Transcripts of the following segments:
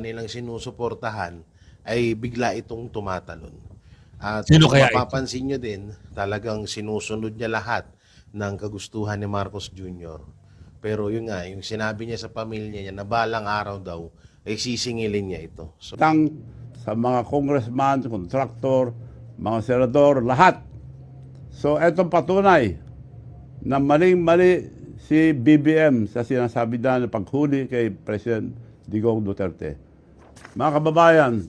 nilang sinusuportahan ay bigla itong tumatalon. At Sino kung kaya ito? mapapansin nyo din, talagang sinusunod niya lahat ng kagustuhan ni Marcos Jr. Pero yun nga, yung sinabi niya sa pamilya niya na balang araw daw ay sisingilin niya ito. So, Sa mga congressman, kontraktor, mga senador, lahat. So, etong patunay na maling-mali si BBM sa sinasabi na ng paghuli kay President Digong Duterte. Mga kababayan,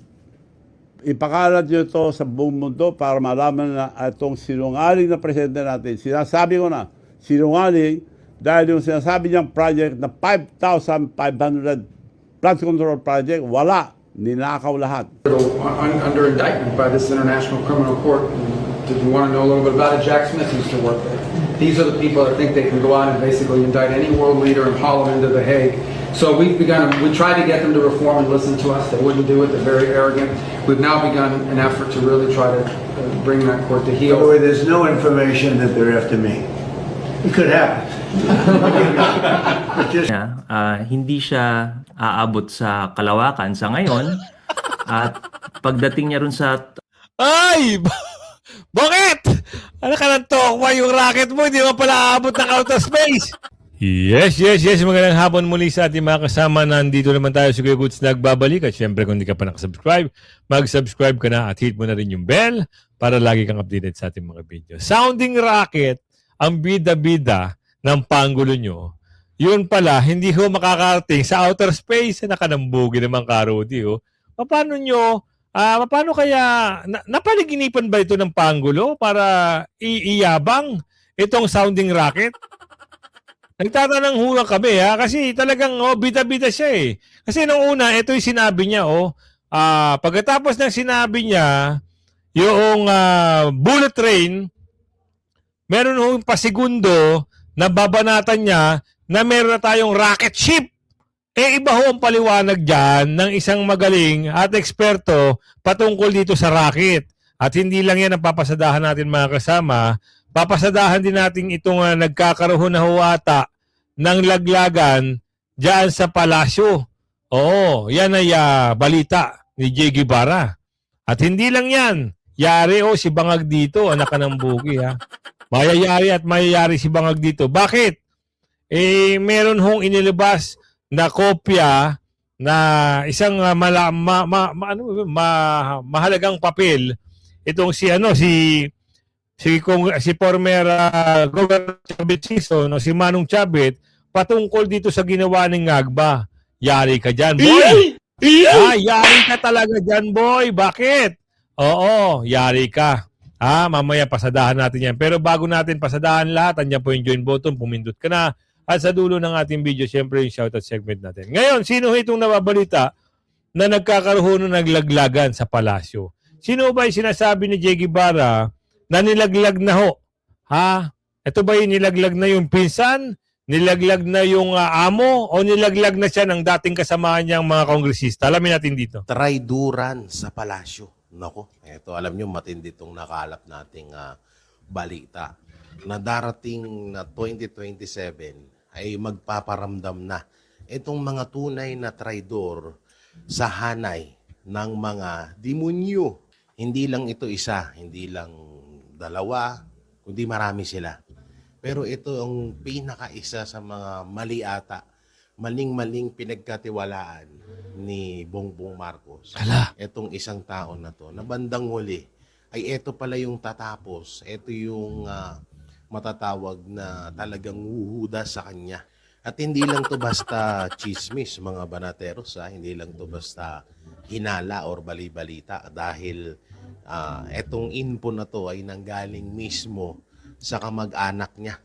ipakalat nyo ito sa buong mundo para malaman na itong sinungaling na presidente natin. Sinasabi ko na, sinungaling dahil yung sinasabi niyang project na 5,500 flood control project, wala. Ninakaw lahat. Under indictment by this International Criminal Court. Did you want to know a little bit about it? Jack Smith used to work there. These are the people that think they can go out and basically indict any world leader and haul them into The Hague. So we tried to get them to reform and listen to us. They wouldn't do it. They're very arrogant. We've now begun an effort to really try to bring that court to heel. By the way, there's no information that they're after me. It could happen. But just Hindi siya aabot sa kalawakan sa ngayon at pagdating niya ron sa Ay! Bakit? Ano ka ng tokwa yung rocket mo? Hindi mo pala aabot ng outer space. Yes. Magandang hapon muli sa ating mga kasama. Nandito naman tayo sa Kuya Goods nagbabalik. At syempre kung hindi ka pa nakasubscribe, mag-subscribe ka na at hit mo na rin yung bell para lagi kang updated sa ating mga video. Sounding rocket, ang bida-bida ng panggulo nyo. Yun pala, hindi ho makakarating sa outer space. Nakanambugi naman ka, Rudy. Oh. Paano kaya, napaliginipan ba ito ng panggulo para iyabang itong sounding rocket? Nagtatanong hulang kami kasi talagang bida-bida siya eh. Kasi nung una, ito yung sinabi niya pagkatapos ng sinabi niya, yung bullet train, meron hong pasigundo na babanatan niya na meron na tayong rocket ship. Iba ho ang paliwanag dyan ng isang magaling at eksperto patungkol dito sa rocket. At hindi lang yan ang papasadahan natin mga kasama, papasadahan din natin itong nagkakaroon na huwata ng laglagan dyan sa palasyo. Oo, yan ay balita ni J. Guevara. At hindi lang yan, yari si Bangag dito, anak ka ng bugi mayayari si Bangag dito. Bakit? Meron hong inilabas na kopya na isang mahalagang papel itong si former Governor Chavit Sison si Manong Chavit patungkol dito sa ginawa ng Ngagba. Yari ka dyan, boy! Yari ka talaga dyan, boy! Bakit? Oo, yari ka. Mamaya pasadahan natin yan. Pero bago natin pasadahan lahat, andyan po yung join button, pumindot ka na. At sa dulo ng ating video, syempre yung shoutout segment natin. Ngayon, sino itong nababalita na nagkakaroon ng naglaglagan sa palasyo? Sino ba yung sinasabi ni J. Guevara na nilaglag na ho? Ito ba yung nilaglag na yung pinsan? Nilaglag na yung amo? O nilaglag na siya ng dating kasamahan niyang mga kongresista? Alamin natin dito. traiduran sa palasyo. Nako, ito alam nyo, matindi itong nakalap nating balita na darating na 2027 ay magpaparamdam na itong mga tunay na traidor sa hanay ng mga demonyo. Hindi lang ito isa, hindi lang dalawa, kundi marami sila. Pero ito ang pinakaisa sa mga mali ata, maling-maling pinagkatiwalaan ni Bongbong Marcos. Itong isang tao na to, na bandang huli, ay ito pala yung tatapos, ito yung matatawag na talagang huhuda sa kanya. At hindi lang to basta chismis, mga banateros, hindi lang to basta hinala or bali-balita dahil etong info na to ay nanggaling mismo sa kamag-anak niya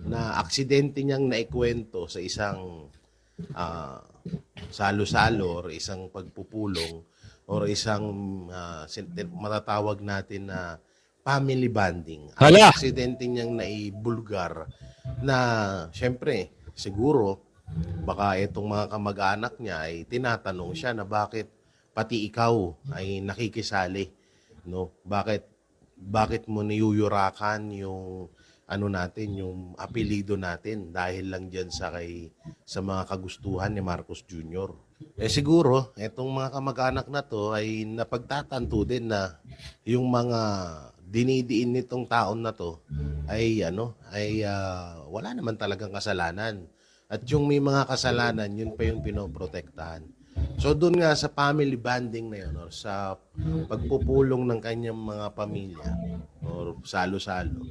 na aksidente niyang naikwento sa isang salo-salo or isang pagpupulong or isang matatawag natin na family bonding. Ang aksidente niyang naibulgar na syempre siguro baka itong mga kamag-anak niya ay tinatanong siya na bakit pati ikaw ay nakikisali, no? Bakit mo niyuyurakan yung yung apelido natin dahil lang diyan sa mga kagustuhan ni Marcos Jr. Siguro, itong mga kamag-anak na to ay napagtatanto din na yung mga dinidiin nitong taon na to ay wala naman talagang kasalanan. At yung may mga kasalanan, yun pa yung pinoprotektahan. So doon nga sa family bonding na yun, or sa pagpupulong ng kanyang mga pamilya, or salo-salo,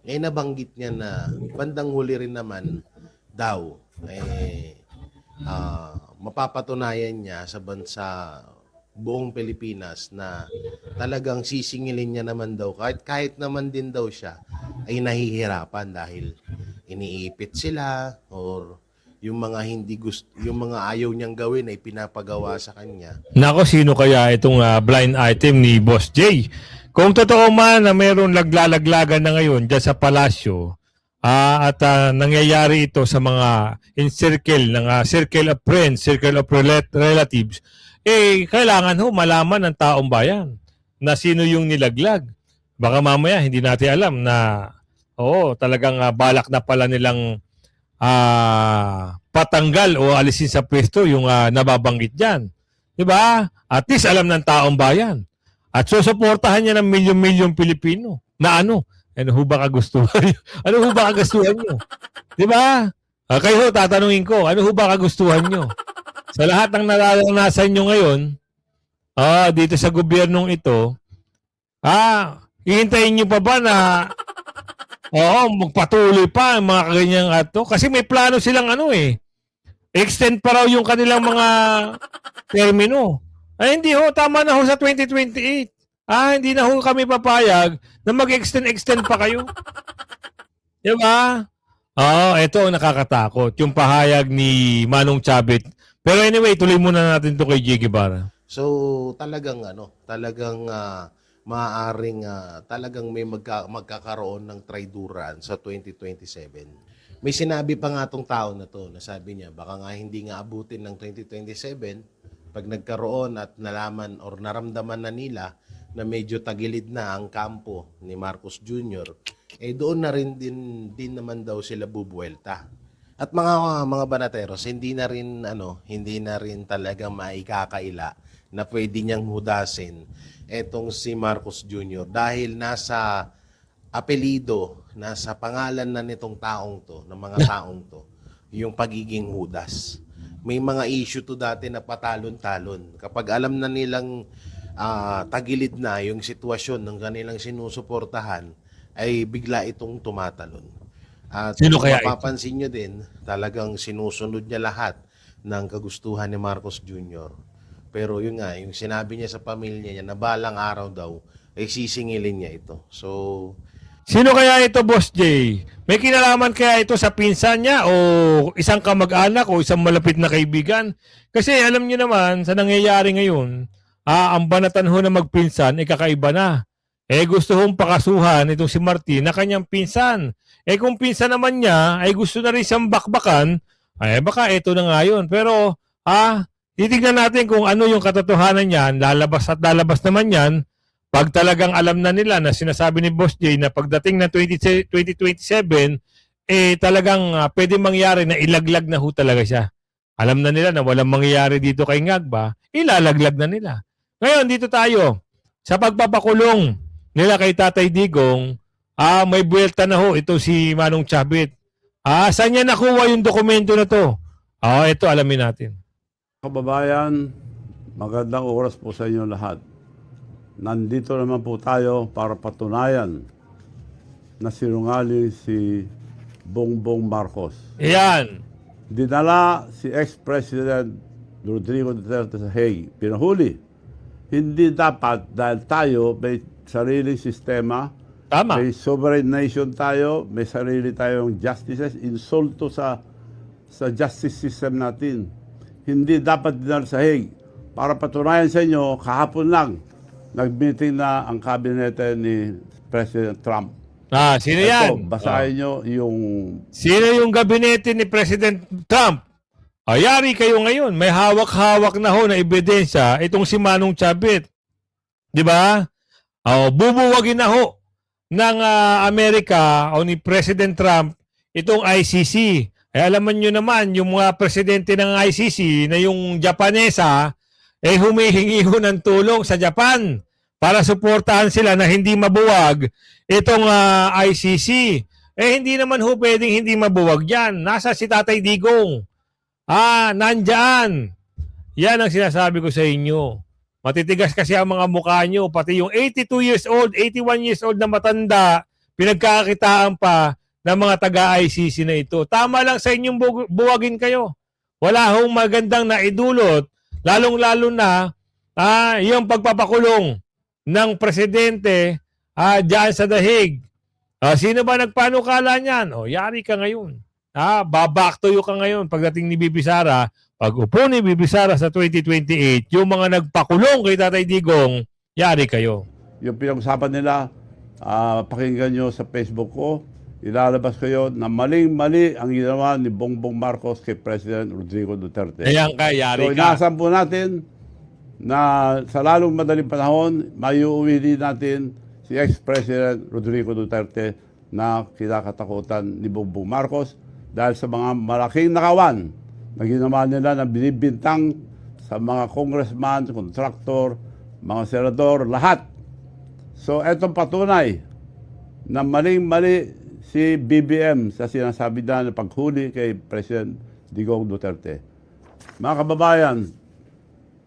nabanggit niya na bandang huli rin naman daw, mapapatunayan niya sa bansa buong Pilipinas na talagang sisingilin niya naman daw, kahit naman din daw siya ay nahihirapan dahil iniipit sila, or yung mga hindi gusto, yung mga ayaw niyang gawin ay pinapagawa sa kanya. Nako, sino kaya itong blind item ni Boss J? Kung totoo man na mayroon laglalaglagan na ngayon dyan sa palasyo, at nangyayari ito sa mga in circle ng circle of friends, circle of relatives, kailangan ho malaman ng taong bayan na sino yung nilaglag. Baka mamaya hindi natin alam na talagang balak na pala nilang patanggal o alisin sa pwesto yung nababanggit dyan. Diba? At least alam ng taong bayan. At susuportahan niya ng milyon-milyon Pilipino na ano ho ba kagustuhan nyo? Ano ho ba kagustuhan nyo? Diba? Kayo ho, tatanungin ko, ano ho ba kagustuhan nyo? Sa lahat ng nararanasan nyo ngayon, dito sa gobyernong ito, hihintayin nyo pa ba na magpatuloy pa ang mga kaganyang ato? Kasi may plano silang extend pa raw yung kanilang mga termino. Hindi ho, tama na ho sa 2028. Hindi na ho kami papayag na mag-extend pa kayo. Diba? Ito ang nakakatakot. Yung pahayag ni Manong Chavit. Pero anyway, tuloy muna natin to kay J. Guevara. So talagang maaaring talagang may magkakaroon ng traiduran sa 2027. May sinabi pa nga tong tao na to, na sabi niya baka nga hindi nga abutin ng 2027 pag nagkaroon at nalaman or naramdaman na nila na medyo tagilid na ang kampo ni Marcos Jr., doon na rin din naman daw sila bubuelta. At mga banateros, hindi na rin talaga maikakaila na pwede niyang hudasin etong si Marcos Jr. dahil nasa apelido, nasa pangalan na nitong taong to, ng mga taong to, yung pagiging hudas. May mga issue to dati na patalon-talon. Kapag alam na nilang tagilid na yung sitwasyon ng kanilang sinusuportahan, ay bigla itong tumatalon. At Sino kaya ito? mapapansin nyo din, talagang sinusunod niya lahat ng kagustuhan ni Marcos Jr. Pero yun nga, yung sinabi niya sa pamilya niya na balang araw daw, ay sisingilin niya ito. So, Sino kaya ito, Boss J? May kinalaman kaya ito sa pinsan niya o isang kamag-anak o isang malapit na kaibigan? Kasi alam niyo naman, sa nangyayari ngayon, ang banatan ho na magpinsan, kakaiba na. Gusto hong pakasuhan itong si Martin na kanyang pinsan. Kung pinsan naman niya, gusto na rin siyang bakbakan, baka ito na nga yun. Pero, titignan natin kung ano yung katotohanan niyan, lalabas at lalabas naman yan, pag talagang alam na nila na sinasabi ni Boss J na pagdating ng 2027, talagang pwede mangyari na ilaglag na ho talaga siya. Alam na nila na walang mangyayari dito kay Ngagba, ilalaglag na nila. Ngayon, dito tayo. Sa pagpapakulong nila kay Tatay Digong, may buwelta na ho ito si Manong Chavit. Saan niya nakuha yung dokumento na to? Ito alamin natin. Kababayan, magandang oras po sa inyo lahat. Nandito naman po tayo para patunayan na sinungaling si Bongbong Marcos. Ayan. Dinala si ex-President Rodrigo Duterte sa Hague. Pinahuli. Hindi dapat dahil tayo may sariling sistema, Tama. may sovereign nation tayo, may sarili tayong justices, insulto sa justice system natin. Hindi dapat dinala sa Hague. Para patunayan sa inyo, kahapon lang, nag-meeting na ang kabinete ni President Trump. Sino Ito, yan? basahin nyo yung... Sino yung gabinete ni President Trump? Yari kayo ngayon. May hawak-hawak na ho na ebidensya itong si Manong Chavit. Di ba? Bubuwagin na ho ng Amerika o ni President Trump itong ICC. alam nyo naman, yung mga presidente ng ICC na yung Japanesa, humihingi ho ng tulong sa Japan para suportahan sila na hindi mabuwag itong ICC. Hindi naman ho pwedeng hindi mabuwag yan. Nasa si Tatay Digong. Nandyan. Yan ang sinasabi ko sa inyo. Matitigas kasi ang mga mukha nyo. Pati yung 82 years old, 81 years old na matanda, pinagkakakitaan pa ng mga taga-ICC na ito. Tama lang sa inyong buwagin kayo. Wala hong magandang naidulot, lalong-lalo na yung pagpapakulong ng presidente dyan sa dahig. Sino ba nagpanukala niyan? Yari ka ngayon. Baback to you ka ngayon pagdating ni Bibi Sara. Pag upo ni Bibi Sara sa 2028, yung mga nagpakulong kay Tatay Digong, yari kayo. Yung pinag-usapan nila, pakinggan nyo sa Facebook ko, ilalabas ko yun na maling-mali ang ginawa ni Bongbong Marcos kay President Rodrigo Duterte. Ayan ka, yari So, ka. inaasahan po natin na sa lalong madaling panahon, maiuwi din natin si ex-President Rodrigo Duterte na kinakatakutan ni Bongbong Marcos dahil sa mga malaking nakawan na ginawa nila na binibintang sa mga congressman, kontraktor, mga senador, lahat. So, etong patunay na maling-mali si BBM sa sinasabi na paghuli kay President Digong Duterte. Mga kababayan,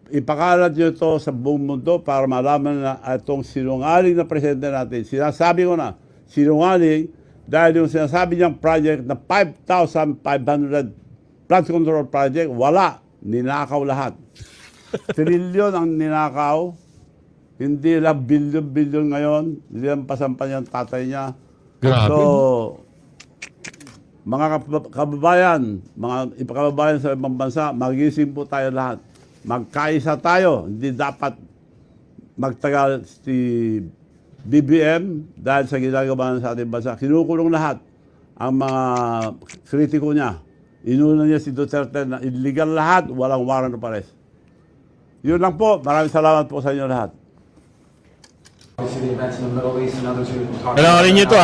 ipakalat nyo ito sa buong mundo para malaman na itong sinungaling na presidente natin. Sinasabi ko na, sinungaling dahil yung sinasabi niyang project na 5,500 flood control project, wala. Ninakaw lahat. Trilyon ang ninakaw. Hindi lang bilyon-bilyon ngayon. Hindi lang pasampan yung tatay niya. Grabe. So, mga kababayan, mga ipakababayan sa ibang bansa, magising po tayo lahat. Magkaisa tayo. Hindi dapat magtagal si BBM dahil sa ginagawa sa ating bansa. Kinukulong lahat ang mga kritiko niya. Inuna niya si Duterte na illegal lahat, walang warrant of arrest. Yun lang po. Maraming salamat po sa inyo lahat. Obviously, the events in the Middle East and others who talk Panoorin nyo ito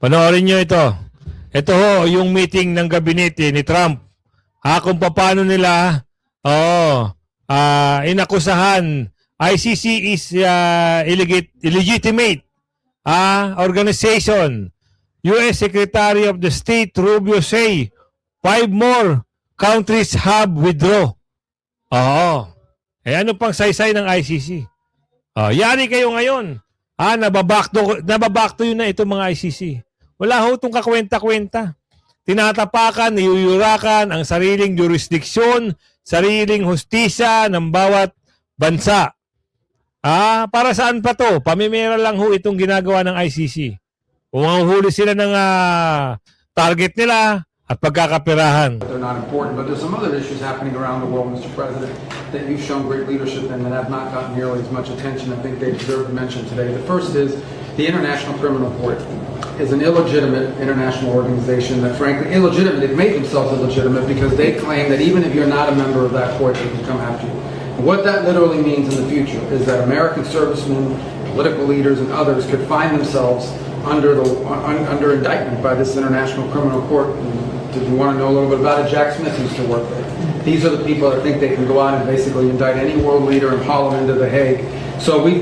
Panoorin nyo ito. Ito ho, yung meeting ng gabinete ni Trump. Kung paano nila inakusahan ICC is illegitimate organization. US Secretary of the State Rubio say 5 more countries have withdraw. Ano pang saysay ng ICC? Yari kayo ngayon. Nababakto yun na itong mga ICC. Wala ho itong kakwenta-kwenta. Tinatapakan, niyuyurakan ang sariling jurisdiksyon, sariling hustisya ng bawat bansa. Para saan pa to? Pamimira lang ho itong ginagawa ng ICC. Kung ang huli sila ng target nila at pagkakapirahan. They're not important, but there's some other issues happening around the world, Mr. President, that you've shown great leadership in that have not gotten nearly as much attention. I think they deserve to mention today. The first is the International Criminal Court is an illegitimate international organization that, frankly, illegitimate. They've made themselves illegitimate because they claim that even if you're not a member of that court, they can come after you. And what that literally means in the future is that American servicemen, political leaders, and others could find themselves under indictment by this International Criminal Court. Did you want to know a little bit about it? Jack Smith used to work there. These are the people that think they can go out and basically indict any world leader and haul them into The Hague. So we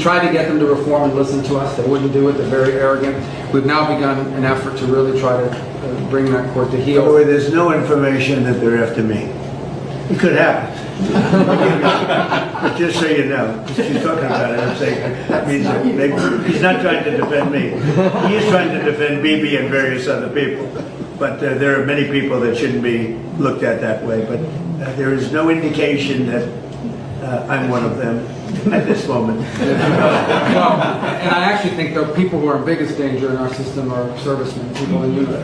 tried to get them to reform and listen to us. They wouldn't do it. They're very arrogant. We've now begun an effort to really try to bring that court to By the heel. way, there's no information that they're after me. It could happen. But just so you know, she's talking about it, I'm saying that means that he's not trying to defend me. He is trying to defend Bibi and various other people. But there are many people that shouldn't be looked at that way. But there is no indication that I'm one of them at this moment. Well, and I actually think the people who are in biggest danger in our system are servicemen, people in unit.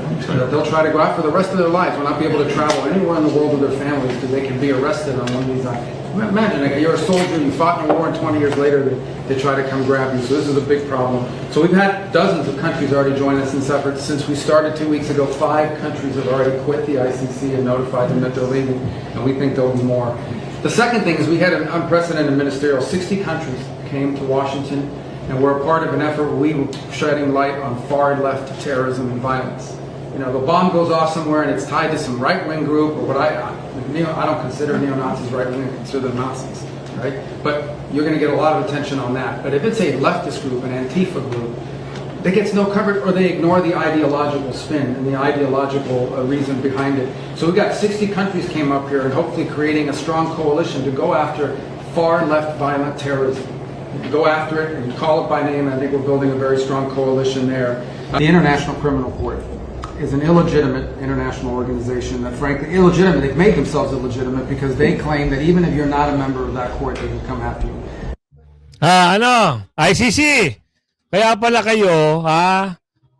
They'll try to go out for the rest of their lives, will not be able to travel anywhere in the world with their families because they can be arrested on one of these acts. Imagine, you're a soldier, you fought in a war, and 20 years later they try to come grab you. So this is a big problem. So we've had dozens of countries already join us in this effort. Since we started 2 weeks ago, 5 countries have already quit the ICC and notified them that they're leaving, and we think there'll be more. The second thing is we had an unprecedented ministerial. 60 countries came to Washington, and we're a part of an effort where we were shedding light on far left terrorism and violence. You know, the bomb goes off somewhere and it's tied to some right-wing group, or what I don't consider neo-Nazis right-wing, I consider them Nazis, right? But you're going to get a lot of attention on that. But if it's a leftist group, an Antifa group, that gets no coverage, or they ignore the ideological spin and the ideological reason behind it. So we've got 60 countries came up here and hopefully creating a strong coalition to go after far left violent terrorism. Go after it and call it by name. I think we're building a very strong coalition there. The International Criminal Court is an illegitimate international organization that, frankly, illegitimate. They've made themselves illegitimate because they claim that even if you're not a member of that court, they can come after you. ICC. Kaya pala kayo,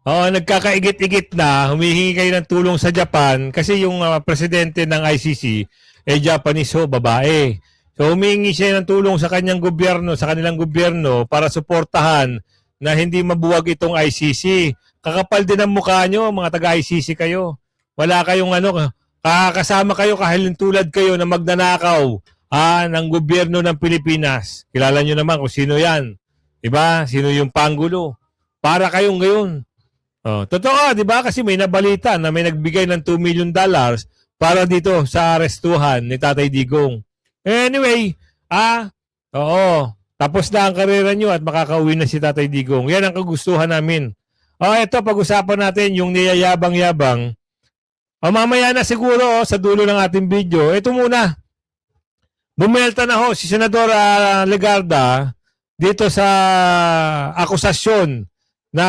nagkakaigit-igit na, humihingi kayo ng tulong sa Japan kasi yung presidente ng ICC Japanese babae. So humihingi siya ng tulong sa kanyang gobyerno, sa kanilang gobyerno para suportahan na hindi mabuwag itong ICC. Kakapal din ang mukha nyo, mga taga-ICC kayo. Wala kayong kakasama kayo tulad kayo na magnanakaw ng gobyerno ng Pilipinas. Kilala nyo naman kung sino yan. Diba? Sino yung Pangulo? Para kayong gayon. Totoo, diba? Kasi may nabalita na may nagbigay ng $2 million para dito sa arestuhan ni Tatay Digong. Anyway, tapos na ang karera nyo at makakauwi na si Tatay Digong. Yan ang kagustuhan namin. Ito, pag-usapan natin yung niyayabang-yabang. Mamaya na siguro sa dulo ng ating video. Ito muna. Bumelta na si Senadora Legarda dito sa akusasyon na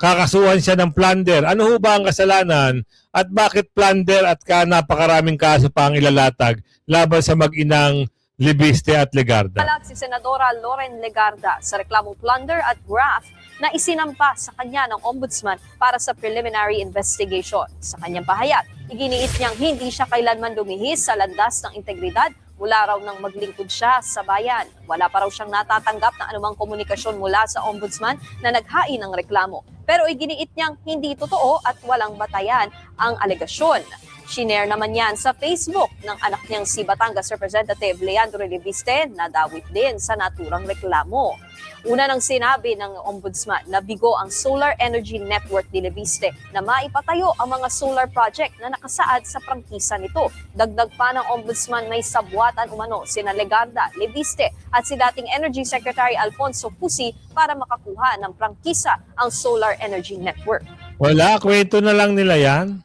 kakasuhan siya ng plunder. Ano ho ba ang kasalanan at bakit plunder at napakaraming kaso pa ang ilalatag laban sa mag-inang Libiste at Legarda? Palag si Senadora Loren Legarda sa reklamong plunder at graft na isinampa sa kanya ng ombudsman para sa preliminary investigation. Sa kanyang pahayag, iginiit niyang hindi siya kailanman lumihis sa landas ng integridad mula raw nang maglingkod siya sa bayan. Wala pa raw siyang natatanggap na anumang komunikasyon mula sa ombudsman na naghain ng reklamo. Pero iginiit niyang hindi totoo at walang batayan ang alegasyon. Shinare naman yan sa Facebook ng anak niyang si Batangas Representative Leandro Libiste na dawit din sa naturang reklamo. Una nang sinabi ng ombudsman na bigo ang Solar Energy Network ni Libiste na maipatayo ang mga solar project na nakasaad sa prangkisa nito. Dagdag pa ng ombudsman may sabwatan umano sina Legarda, Libiste at si dating Energy Secretary Alfonso Pusi para makakuha ng prangkisa ang Solar Energy Network. Wala, kwento na lang nila yan.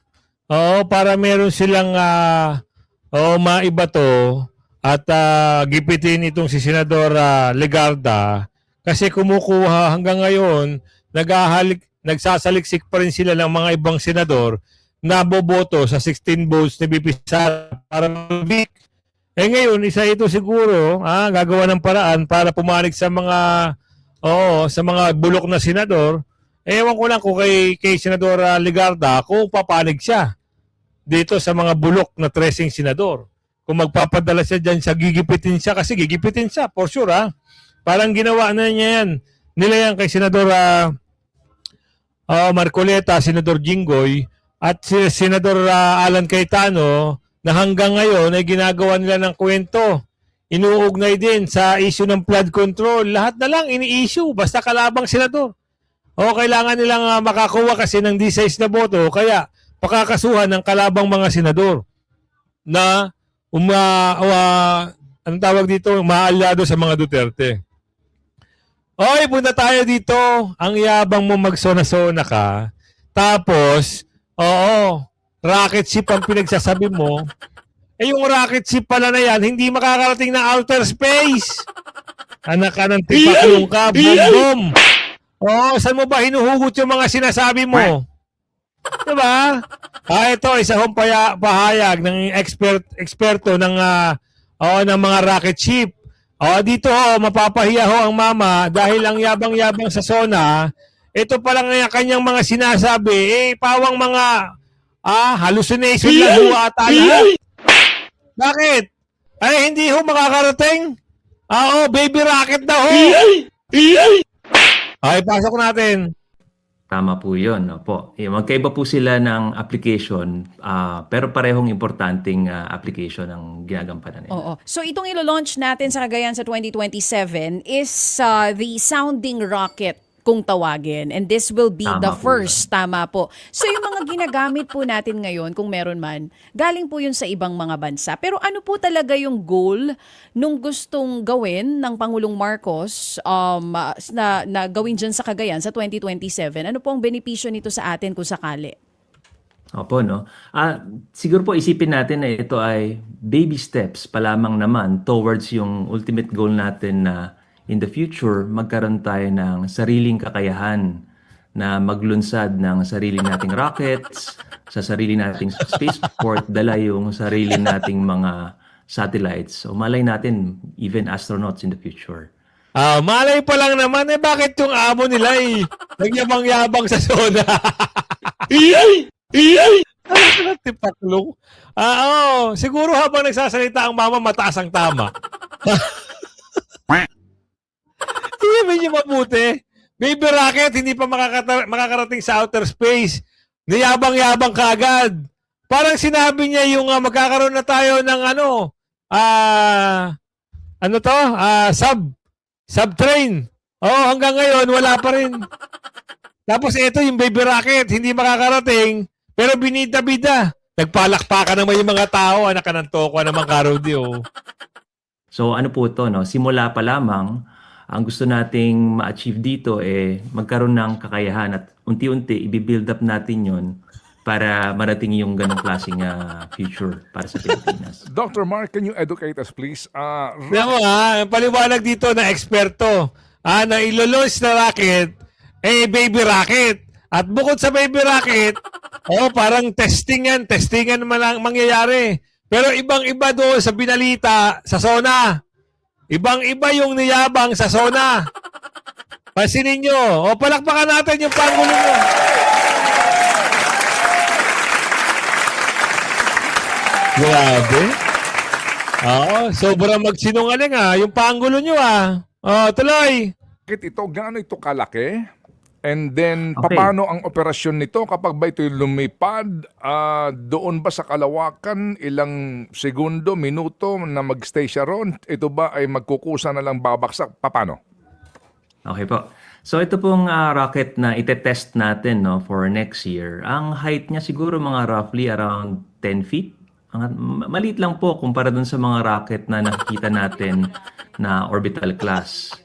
Para meron silang maibato at gipitin itong si Senadora Legarda kasi kumukuha hanggang ngayon, nagsasaliksik pa rin sila ng mga ibang senador na boboto sa 16 votes ni BP Sara para mabik. Ngayon, isa ito siguro, gagawa ng paraan para pumanig sa mga bulok na senador. Ewan ko lang kung kay Senadora Legarda kung papanig siya dito sa mga bulok na 13 senador. Kung magpapadala siya dyan sa gigipitin siya, kasi gigipitin siya, for sure Parang ginawa na niya yan. Nila yan kay Senadora Marcoleta, Senador Jinggoy, at si Senador Alan Cayetano na hanggang ngayon ay ginagawa nila ng kwento. Inuugnay din sa issue ng flood control. Lahat na lang ini-issue, basta kalabang senador. Kailangan nilang makakuha kasi ng D6 na boto, kaya pakakasuhan ng kalabang mga senador na anong tawag dito, maalyado sa mga Duterte. Punta tayo dito. Ang yabang mo magsona-sona ka. Tapos, rocket ship ang pinagsasabi mo. Yung rocket ship pala na yan, hindi makakarating ng outer space. Anak ka ng tipaklong ka, boom-boom. Saan mo ba hinuhugot yung mga sinasabi mo? Diba? Ito, isa hong pahayag ng eksperto ng mga rocket ship. Dito mapapahiya ang mama dahil ang yabang-yabang sa SONA. Ito pa lang kanyang mga sinasabi, pawang mga hallucination lang ho ata lahat. Bakit? Hindi ho makakarating? Baby rocket na ho. Pasok natin. Tama po yun. Opo. Magkaiba po sila ng application, pero parehong importanteng application ang ginagampanan nila. So itong ilo-launch natin sa Cagayan sa 2027 is the sounding rocket kung tawagin. And this will be Tama the po first. Tama po. So yung mga ginagamit po natin ngayon, kung meron man, galing po yun sa ibang mga bansa. Pero ano po talaga yung goal nung gustong gawin ng Pangulong Marcos na gawin dyan sa Cagayan sa 2027? Ano po ang benepisyo nito sa atin kung sakali? Opo, no? Siguro po isipin natin na ito ay baby steps pa lamang naman towards yung ultimate goal natin na in the future, magkaroon tayo ng sariling kakayahan na maglunsad ng sarili nating rockets, sa sarili nating spaceport, dala yung sarili nating mga satellites. O malay natin, even astronauts in the future. Malay pa lang naman, bakit yung amo nila nagyabang-yabang sa zona? Tipaklong. Siguro habang nagsasalita ang mama, mataas ang tama. Hindi niyo mabuti. Baby rocket, hindi pa makakarating sa outer space. Niyabang-yabang kaagad. Parang sinabi niya yung magkakaroon na tayo ng subtrain. Hanggang ngayon, wala pa rin. Tapos ito yung baby rocket, hindi makakarating, pero binida-bida. Nagpalakpakan naman yung mga tao, anak ka ng toko naman, Karudi. So ano po ito, no? Simula pa lamang, ang gusto nating ma-achieve dito magkaroon ng kakayahan at unti-unti i-build up natin yon para marating yung ganong klaseng future para sa Pilipinas. Dr. Mark, can you educate us please? Alam mo paliwanag dito na eksperto, na ilo-launch na rocket, baby rocket. At bukod sa baby rocket, parang testingan naman ang mangyayari. Pero ibang-iba doon sa binalita sa SONA. Ibang-iba yung niyabang sa SONA. Pansinin nyo. Palakpakan natin yung Pangulo nyo. Grabe. Sobrang magsinungaling yung Pangulo nyo tuloy. Bakit ito? Gaano ito kalaki? And then, Okay. paano ang operasyon nito? Kapag ba ito lumipad, doon ba sa kalawakan, ilang segundo, minuto na mag-stay siya ron? Ito ba ay magkukusa na lang babaksak? Paano? Okay po. So ito pong rocket na itetest natin for next year. Ang height niya siguro mga roughly around 10 feet. Maliit lang po kumpara dun sa mga rocket na nakikita natin na orbital class.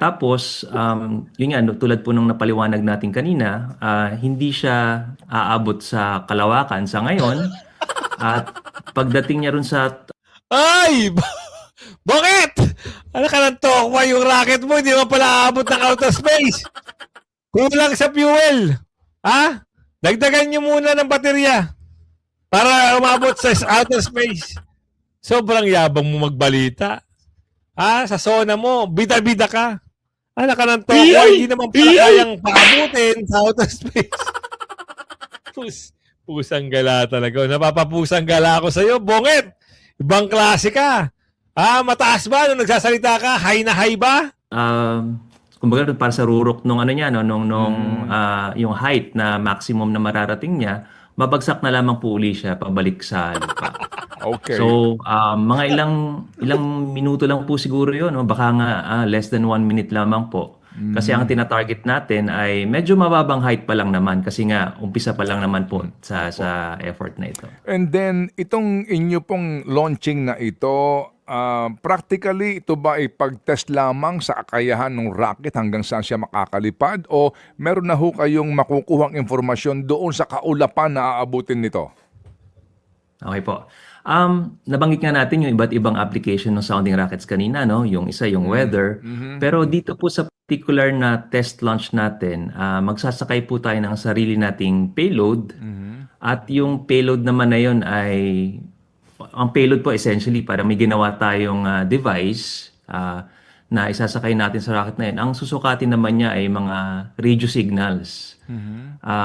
Tapos, yun nga, tulad po nung napaliwanag natin kanina, hindi siya aabot sa kalawakan sa ngayon. At pagdating niya ron sa Ay! Bakit? Ano ka ng tokwa yung rocket mo? Hindi mo pala aabot ng outer space. Kulang sa fuel. Dagdagan nyo muna ng baterya para umabot sa outer space. Sobrang yabang mo magbalita. Sa SONA mo, bida-bida ka. Anak ka ng tokwa, hindi naman pala kayang paabutin sa outer space. Pusang gala talaga. Napapapusang gala ako sa'yo. Bongit! Ibang klase ka. Mataas ba nung nagsasalita ka? High na high ba? kumbaga para sa rurok nung yung height na maximum na mararating niya, babagsak na lamang po uli siya pabalik sa lupa. Okay. So, mga ilang minuto lang po siguro 'yon, no? Baka nga less than 1 minute lamang po. Kasi ang tina-target natin ay medyo mababang height pa lang naman kasi nga umpisa pa lang naman po sa effort na ito. And then, itong inyo pong launching na ito, practically, ito ba ay pag-test lamang sa kakayahan ng rocket hanggang saan siya makakalipad? O meron na ho kayong makukuhang informasyon doon sa kaulapan na aabutin nito? Okay po. Nabanggit nga natin yung iba't ibang application ng sounding rockets kanina, no? Yung isa, yung weather. Pero dito po sa particular na test launch natin, magsasakay po tayo ng sarili nating payload. At yung payload naman na yun ay, ang payload po essentially para may ginawa tayong device na isasakay natin sa rocket na yun. Ang susukatin naman niya ay mga radio signals.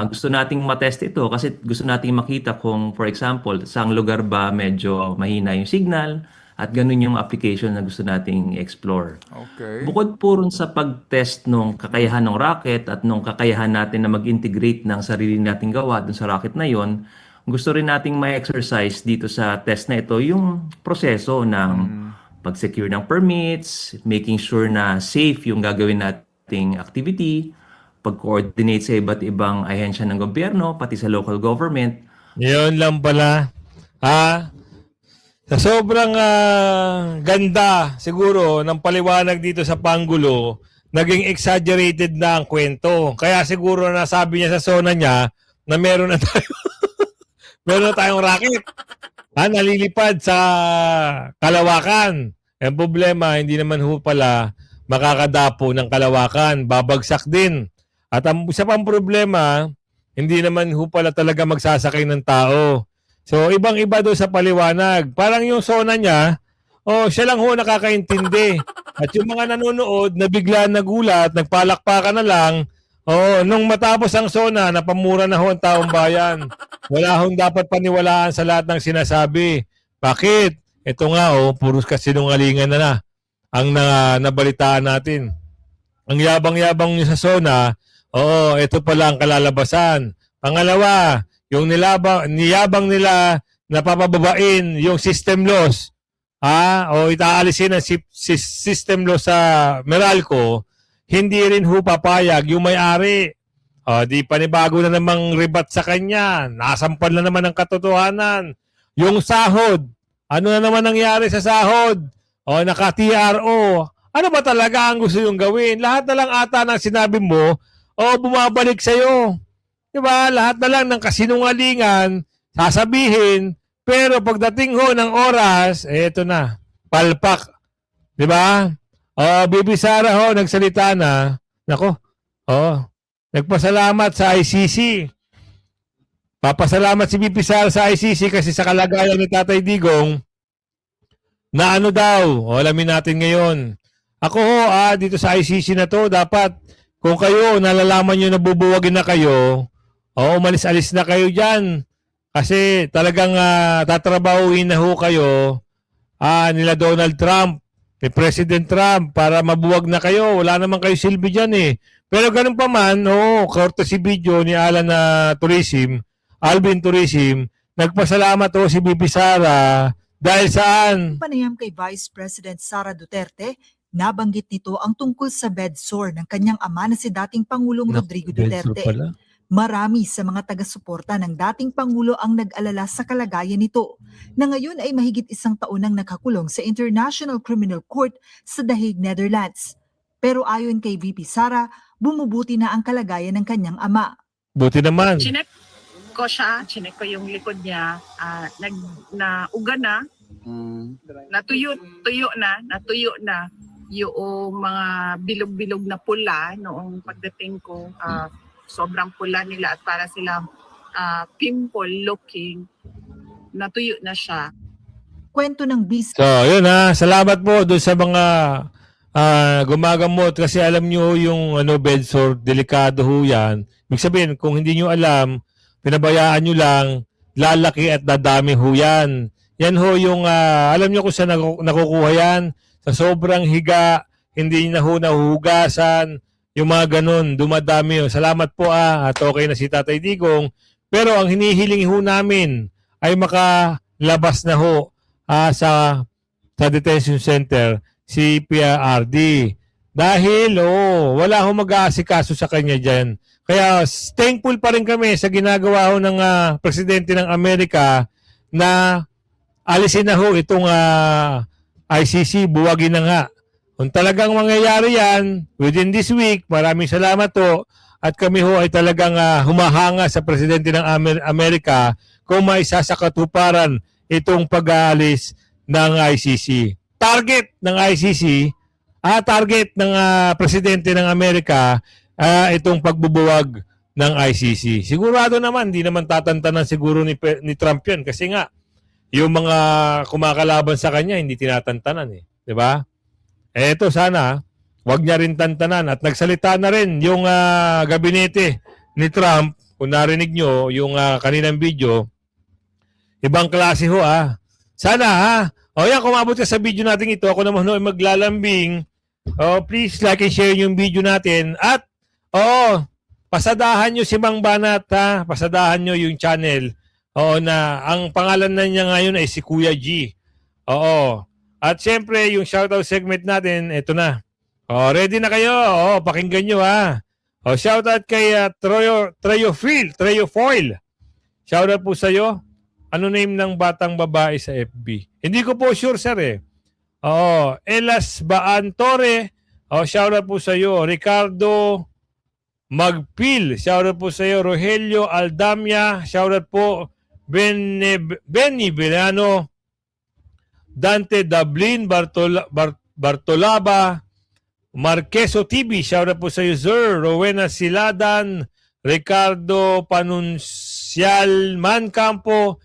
Gusto nating matest ito kasi gusto nating makita kung, for example, saang lugar ba medyo mahina yung signal at ganun yung application na gusto nating explore. Okay. Bukod po rin sa pag-test nung kakayahan ng rocket at nung kakayahan natin na mag-integrate ng sarili nating gawa dun sa rocket na yon, gusto rin nating ma-exercise dito sa test na ito yung proseso ng pag-secure ng permits, making sure na safe yung gagawin natin ting activity, pag-coordinate sa iba't ibang ahensya ng gobyerno, pati sa local government. Yun lang pala. Sa sobrang ganda siguro ng paliwanag dito sa Pangulo, naging exaggerated na ang kwento. Kaya siguro nasabi niya sa zona niya na meron na tayo meron na tayong rocket. Nalilipad sa kalawakan. Ang problema, hindi naman ho pala makakadapo ng kalawakan. Babagsak din. At ang isa pang problema, hindi naman ho pala talaga magsasakay ng tao. So, ibang-iba doon sa paliwanag. Parang yung zona niya, siya lang ho nakakaintindi. At yung mga nanonood na bigla nagulat, nagpalakpakan na lang, nung matapos ang zona, napamura na ho ang taong bayan. Wala hong dapat paniwalaan sa lahat ng sinasabi. Bakit? Ito nga, puros kasinungalingan na ang nabalitaan natin. Ang yabang-yabang niya sa zona, ito pala ang kalalabasan. Pangalawa, yung niyabang nila na papababain yung system loss, itaalisin ang system loss sa Meralco, hindi rin ho papayag yung may-ari. Di panibago na namang ribat sa kanya. Nasampal na naman ang katotohanan. Yung sahod, ano na naman nangyari sa sahod? Naka-TRO. Ano ba talaga ang gusto yung gawin? Lahat na lang ata ng sinabi mo, bumabalik sa'yo. Diba? Lahat na lang ng kasinungalingan, sasabihin, pero pagdating ho ng oras, eto na, palpak. Diba? Bibi Sara ho, nagsalita na. Nako, nagpasalamat sa ICC. Papasalamat si Bibi Sara sa ICC kasi sa kalagayan ni Tatay Digong, na ano daw, alamin natin ngayon. Ako ho, dito sa ICC na to, dapat, kung kayo, nalalaman nyo na bubuwagin na kayo, umalis-alis na kayo dyan. Kasi talagang tatrabahuin na ho kayo nila Donald Trump, ni President Trump, para mabuwag na kayo. Wala naman kayo silbi dyan eh. Pero ganun pa man, courtesy video ni Alvin Tourism, nagpasalamat ho si Bibi Sara dahil saan? Panayam kay Vice President Sara Duterte, nabanggit nito ang tungkol sa bedsore ng kanyang ama na si dating Pangulong Rodrigo Duterte. Marami sa mga taga-suporta ng dating Pangulo ang nag-alala sa kalagayan nito, na ngayon ay mahigit 1 taon nang nakakulong sa International Criminal Court sa The Hague, Netherlands. Pero ayon kay VP Sara, bumubuti na ang kalagayan ng kanyang ama. Buti naman. Chinek ko yung likod niya, nauga na, natuyo na yung mga bilog-bilog na pula noong pagdating ko. Sobrang pula nila at para silang pimple looking, natuyo na siya. Kwento ng So, yun salamat po doon sa mga gumagamot kasi alam nyo yung bedsore, delikado ho yan. Ibig sabihin, kung hindi nyo alam, pinabayaan nyo lang, lalaki at dadami ho yan. Yan ho yung, alam nyo kung saan nakukuha yan, sa sobrang higa, hindi na ho nahuhugasan, yung mga ganun, dumadami ho. Salamat po at okay na si Tatay Digong. Pero ang hinihiling ho namin ay makalabas na ho sa detention center si PRRD. Dahil wala ho mag-aasikaso sa kanya dyan. Kaya thankful pa rin kami sa ginagawa ho ng Presidente ng Amerika na alisin na ho itong ICC, buwagin na nga. Kung talagang mangyayari yan, within this week, maraming salamat ho. At kami ho ay talagang humahanga sa Presidente ng Amerika kung maisasakatuparan itong pag-aalis ng ICC. Target ng ICC, target ng Presidente ng Amerika, itong pagbubuwag ng ICC. Sigurado naman, di naman tatantanan siguro ni Trump yan kasi nga, yung mga kumakalaban sa kanya, hindi tinatantanan eh. Diba? Eto sana, wag niya rin tantanan. At nagsalita na rin yung gabinete ni Trump, kung narinig nyo yung kaninang video, ibang klase ho Sana yan, kung umabot ka sa video natin ito, ako naman ay maglalambing. Please like and share yung video natin. At, pasadahan nyo si Mang Banat pasadahan nyo yung channel. Na ang pangalan na niya ngayon ay si Kuya G. At syempre, yung shoutout segment natin, ito na. Oh, ready na kayo. Oh, pakinggan nyo ha. Oh, shoutout kay Treyofoil. Shoutout po sa iyo. Ano name ng batang babae sa FB? Hindi ko po sure, sir eh. Oh, Elas Baantore. Oh, shoutout po sa iyo. Ricardo Magpil. Shoutout po sa iyo. Rogelio Aldamia. Shoutout po. Benny Villano. Dante Dablin Bartolaba. Marqueso TV, shoutout po sa iyo, sir. Rowena Siladan, Ricardo Panuncial Mancampo,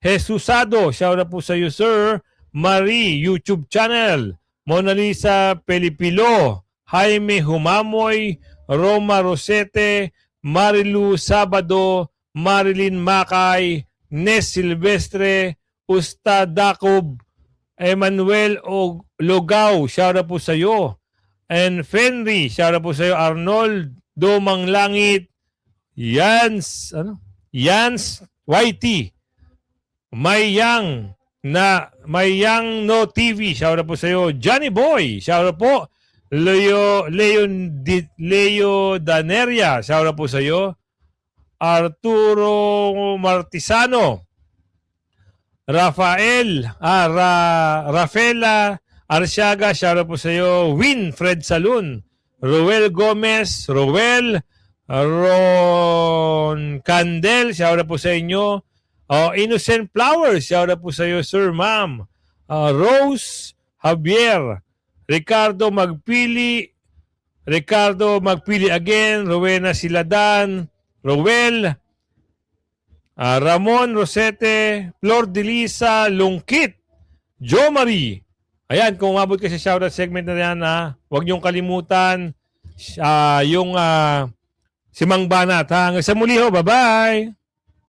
Jesusado, shoutout po sa iyo, sir. Marie, YouTube channel. Mona Lisa Pelipilo, Jaime Humamoy, Roma Rosete, Marilu Sabado, Marilyn Macay, Nes Silvestre, Ustad Dacob, Emmanuel Logao, shoutout po sa iyo. And Fenry, shoutout po sa iyo. Arnold Domanglangit, Yans YT, Mayang No TV, shoutout po sa iyo. Johnny Boy, shoutout po. Leo Daneria, shoutout po sa iyo. Arturo Martisano, Rafaela Arsiaga, shoutout po sa iyo. Winfred Salun, Roel Gomez, Ron Candel, shoutout po sa inyo. Innocent Flowers, shoutout po sa iyo, sir, ma'am. Rose Javier, Ricardo Magpili again, Rowena Siladan, Rowel, Ramon Rosete, Flor de Lisa, Lungkit, Jo Marie. Ayan, kung umabot ka sa shoutout segment na yan, huwag niyong kalimutan yung si Mang Banat. Hanggang sa muli ho, bye-bye!